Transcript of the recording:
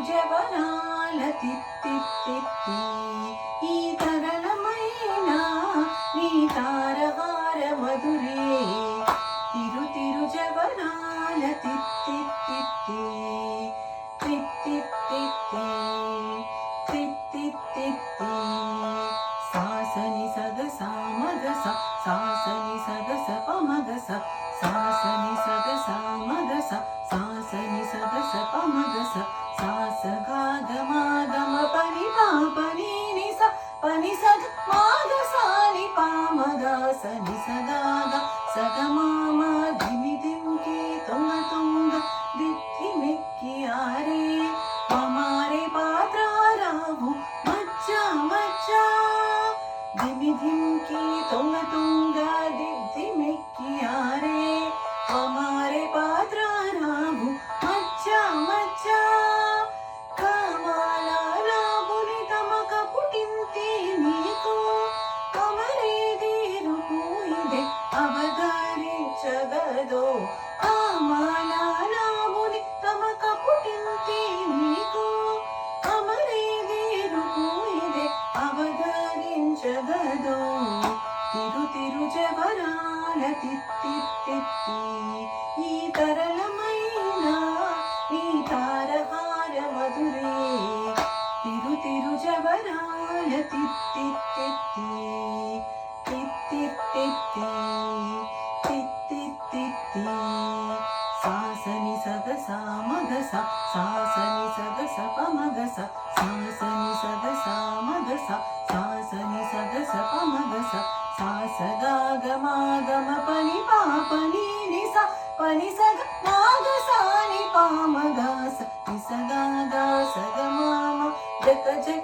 జవనాల తిత్తిత్తి ఈ తరళమైన నీ తారహార మధురే తిరు జవనాల తిత్తిత్తి తిత్తిత్తి తిత్తిత్తి సాసని సగస మగస సాసని సగస పమగస సాసని సగస మగస సాసని సగస పమగస సాస గాగమాగమ పని పాపని నిస పని సగ మాగసాని పామగాస నిసగాగ సగమామ ధిమి ధింకి తొంగ తొంగ దిత్తి మెక్కి ఆరే మమారే పాత్రారావు మచ్చా మచ్చా ధిమి ధింకి తొంగ తొంగ దిత్తి మెక్కి ఆరే మమారే పాత్రారావు మచ్చా మచ్చా కామాలారావుని తమక పుటింతే నీకు కమరేది రూపుయిదే అవధరించగదో కామాలారావుని తమక పుటింతే నీకు కమరేది రూపుయిదే అవధరించగదో తిరు జవరాల తిత్తిత్తి ఈ తరళమైన నీ తారహార మధురే తిరు జవరాల తిత్తిత్తి తిత్తిత్తి తిత్తిత్తి సాసని సగస మగస సాసని సగస పమగస సాసని సగస మగస సాసని సగస పమగస సాసగాగమాగమ పని పాపని నిస పని సగ మాగసాని పామగాస నిసగాగా సగమామ జగ జగ